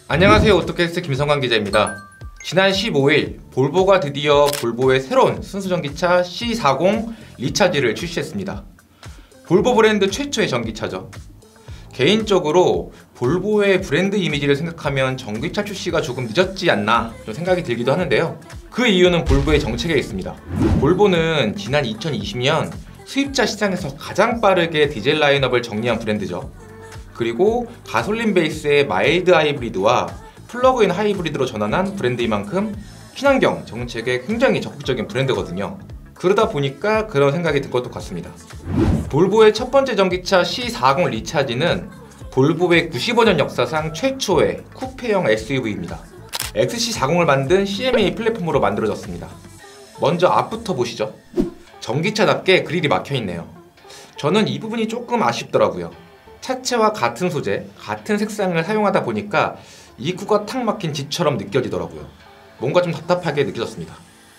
안녕하세요. 오토캐스트 김성관 기자입니다. 지난 15일 볼보가 드디어 볼보의 새로운 순수전기차 C40 리차지를 출시했습니다. 볼보 브랜드 최초의 전기차죠. 개인적으로 볼보의 브랜드 이미지를 생각하면 전기차 출시가 조금 늦었지 않나 좀 생각이 들기도 하는데요. 그 이유는 볼보의 정책에 있습니다. 볼보는 지난 2020년 수입차 시장에서 가장 빠르게 디젤 라인업을 정리한 브랜드죠. 그리고 가솔린 베이스의 마일드 하이브리드와 플러그인 하이브리드로 전환한 브랜드인 만큼 친환경 정책에 굉장히 적극적인 브랜드거든요. 그러다 보니까 그런 생각이 든 것도 같습니다. 볼보의 첫 번째 전기차 C40 리차지는 볼보의 95년 역사상 최초의 쿠페형 SUV입니다. XC40을 만든 CMA 플랫폼으로 만들어졌습니다. 먼저 앞부터 보시죠. 전기차답게 그릴이 막혀있네요. 저는 이 부분이 조금 아쉽더라고요. 차체와 같은 소재, 같은 색상을 사용하다 보니까 입구가 탁 막힌 집처럼 느껴지더라고요. 뭔가 좀 답답하게 느껴졌습니다.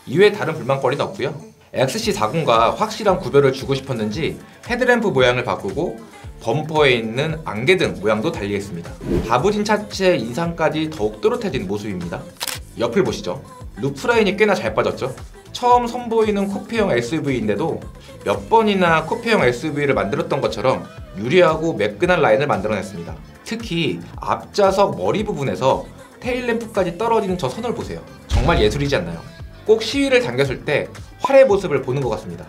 이외에 다른 불만거리는 없고요. XC40과 확실한 구별을 주고 싶었는지 헤드램프 모양을 바꾸고 범퍼에 있는 안개등 모양도 달리했습니다. 다부진 차체의 인상까지 더욱 또렷해진 모습입니다. 옆을 보시죠. 루프라인이 꽤나 잘 빠졌죠. 처음 선보이는 쿠페형 SUV인데도 몇 번이나 쿠페형 SUV를 만들었던 것처럼 유리하고 매끈한 라인을 만들어냈습니다. 특히 앞좌석 머리 부분에서 테일램프까지 떨어지는 저 선을 보세요. 정말 예술이지 않나요? 꼭 시위를 당겼을 때 활의 모습을 보는 것 같습니다.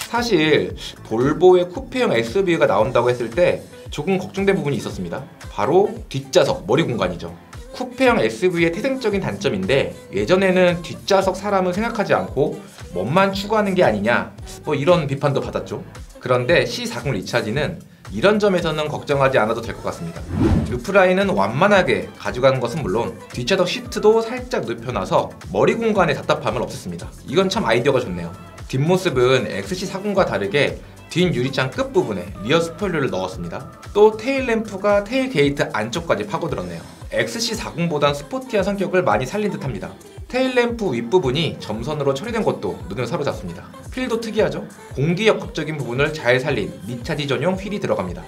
사실 볼보의 쿠페형 SUV가 나온다고 했을 때 조금 걱정된 부분이 있었습니다. 바로 뒷좌석 머리 공간이죠. 쿠페형 SUV의 태생적인 단점인데 예전에는 뒷좌석 사람을 생각하지 않고 멋만 추구하는 게 아니냐 이런 비판도 받았죠. 그런데 C40 리차지는 이런 점에서는 걱정하지 않아도 될 것 같습니다. 루프라인은 완만하게 가져가는 것은 물론 뒷좌석 시트도 살짝 눕혀놔서 머리 공간의 답답함을 없앴습니다. 이건 참 아이디어가 좋네요. 뒷모습은 XC40과 다르게 뒷 유리창 끝부분에 리어 스포일러를 넣었습니다. 또 테일램프가 테일게이트 안쪽까지 파고들었네요. XC40보단 스포티한 성격을 많이 살린 듯합니다. 테일램프 윗부분이 점선으로 처리된 것도 눈을 사로잡습니다. 휠도 특이하죠? 공기역학적인 부분을 잘 살린 리차지 전용 휠이 들어갑니다.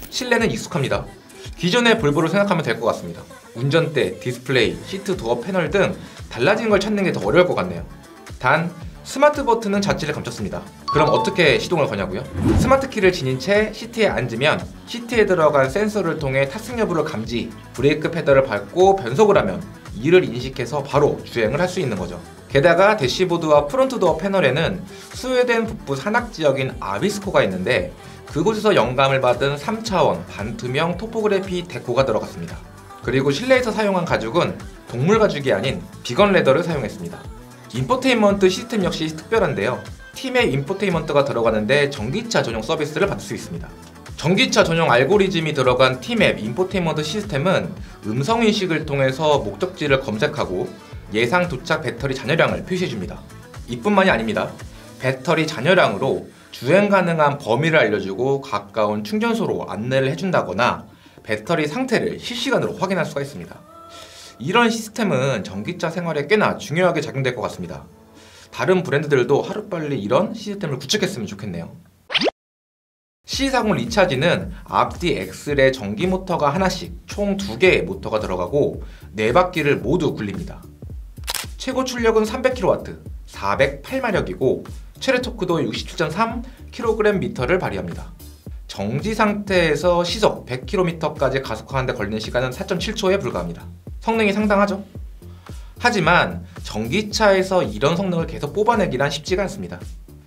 실내는 익숙합니다. 기존의 볼보를 생각하면 될 것 같습니다. 운전대, 디스플레이, 시트 도어 패널 등 달라진 걸 찾는 게 더 어려울 것 같네요. 단 스마트 버튼은 자취를 감췄습니다. 그럼 어떻게 시동을 거냐고요? 스마트 키를 지닌 채 시트에 앉으면 시트에 들어간 센서를 통해 탑승 여부를 감지, 브레이크 페달을 밟고 변속을 하면 이를 인식해서 바로 주행을 할 수 있는 거죠. 게다가 대시보드와 프론트도어 패널에는 스웨덴 북부 산악 지역인 아비스코가 있는데 그곳에서 영감을 받은 3차원 반투명 토포그래피 데코가 들어갔습니다. 그리고 실내에서 사용한 가죽은 동물 가죽이 아닌 비건 레더를 사용했습니다. 인포테인먼트 시스템 역시 특별한데요. 팀의 인포테인먼트가 들어가는데 전기차 전용 서비스를 받을 수 있습니다. 전기차 전용 알고리즘이 들어간 T맵 인포테인먼트 시스템은 음성인식을 통해서 목적지를 검색하고 예상 도착 배터리 잔여량을 표시해줍니다. 이뿐만이 아닙니다. 배터리 잔여량으로 주행 가능한 범위를 알려주고 가까운 충전소로 안내를 해준다거나 배터리 상태를 실시간으로 확인할 수가 있습니다. 이런 시스템은 전기차 생활에 꽤나 중요하게 작용될 것 같습니다. 다른 브랜드들도 하루빨리 이런 시스템을 구축했으면 좋겠네요. C40 리차지는 앞뒤 엑셀에 전기 모터가 하나씩 총 2개의 모터가 들어가고 4바퀴를 모두 굴립니다. 최고 출력은 300kW, 408마력이고 최대 토크도 67.3kgm를 발휘합니다. 정지 상태에서 시속 100km까지 가속하는 데 걸리는 시간은 4.7초에 불과합니다. 성능이 상당하죠? 하지만 전기차에서 이런 성능을 계속 뽑아내기란 쉽지가 않습니다.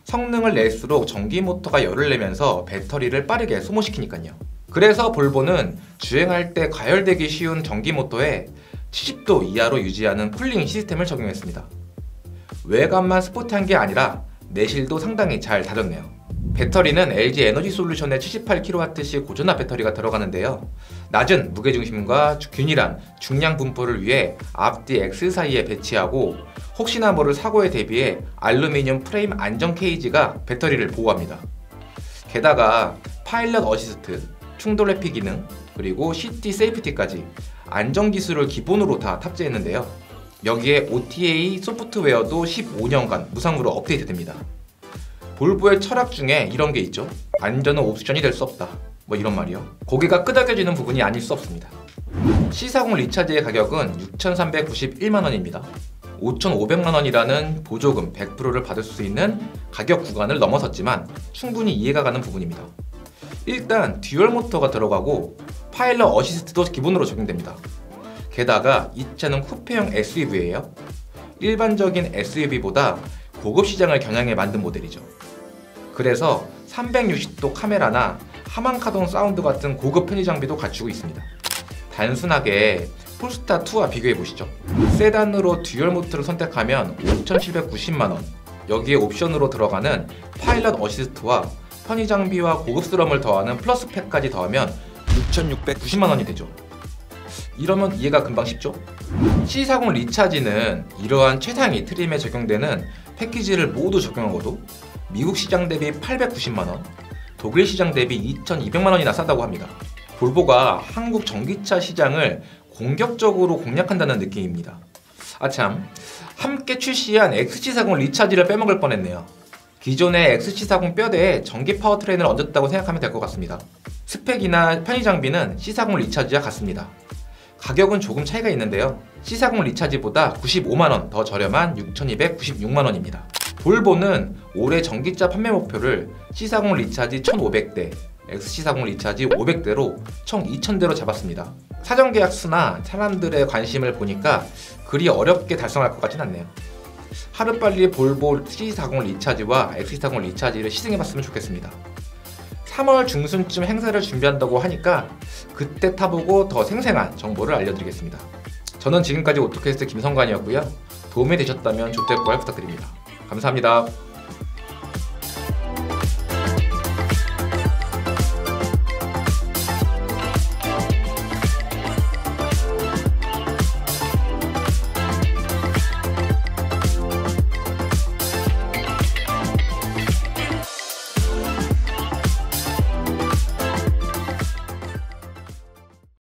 성능을 낼수록 전기 모터가 열을 내면서 배터리를 빠르게 소모시키니까요. 그래서 볼보는 주행할 때 가열되기 쉬운 전기 모터에 70도 이하로 유지하는 쿨링 시스템을 적용했습니다. 외관만 스포티한 게 아니라 내실도 상당히 잘 다졌네요. 배터리는 LG 에너지 솔루션의 78kWc 고전압 배터리가 들어가는데요. 낮은 무게중심과 균일한 중량 분포를 위해 앞뒤 엑셀 사이에 배치하고 혹시나 모를 사고에 대비해 알루미늄 프레임 안전 케이지가 배터리를 보호합니다. 게다가 파일럿 어시스트, 충돌 회피 기능, 그리고 시티 세이프티까지 안전 기술을 기본으로 다 탑재했는데요. 여기에 OTA 소프트웨어도 15년간 무상으로 업데이트됩니다. 볼보의 철학 중에 이런 게 있죠. 안전은 옵션이 될 수 없다. 이런 말이요. 고개가 끄덕여지는 부분이 아닐 수 없습니다. C40 리차지의 가격은 6,391만원입니다. 5,500만원이라는 보조금 100%를 받을 수 있는 가격 구간을 넘어섰지만 충분히 이해가 가는 부분입니다. 일단 듀얼 모터가 들어가고 파일럿 어시스트도 기본으로 적용됩니다. 게다가 이 차는 쿠페형 SUV예요. 일반적인 SUV보다 고급 시장을 겨냥해 만든 모델이죠. 그래서 360도 카메라나 하만카동 사운드 같은 고급 편의 장비도 갖추고 있습니다. 단순하게 폴스타2와 비교해보시죠. 세단으로 듀얼 모터를 선택하면 5,790만원, 여기에 옵션으로 들어가는 파일럿 어시스트와 편의 장비와 고급스러움을 더하는 플러스팩까지 더하면 6,690만원이 되죠. 이러면 이해가 금방 쉽죠? C40 리차지는 이러한 최상위 트림에 적용되는 패키지를 모두 적용하고도 미국 시장 대비 890만원, 독일 시장 대비 2,200만원이나 싸다고 합니다. 볼보가 한국 전기차 시장을 공격적으로 공략한다는 느낌입니다. 아참, 함께 출시한 XC40 리차지를 빼먹을 뻔했네요. 기존의 XC40 뼈대에 전기 파워트레인을 얹었다고 생각하면 될 것 같습니다. 스펙이나 편의 장비는 C40 리차지와 같습니다. 가격은 조금 차이가 있는데요. C40 리차지보다 95만원 더 저렴한 6,296만원입니다. 볼보는 올해 전기차 판매 목표를 C40 리차지 1,500대, XC40 리차지 500대로 총 2,000대로 잡았습니다. 사전 계약 수나 사람들의 관심을 보니까 그리 어렵게 달성할 것 같진 않네요. 하루빨리 볼보 C40 리차지와 XC40 리차지를 시승해봤으면 좋겠습니다. 3월 중순쯤 행사를 준비한다고 하니까 그때 타보고 더 생생한 정보를 알려드리겠습니다. 저는 지금까지 오토캐스트 김성관이었고요. 도움이 되셨다면 좋댓글 부탁드립니다. 감사합니다.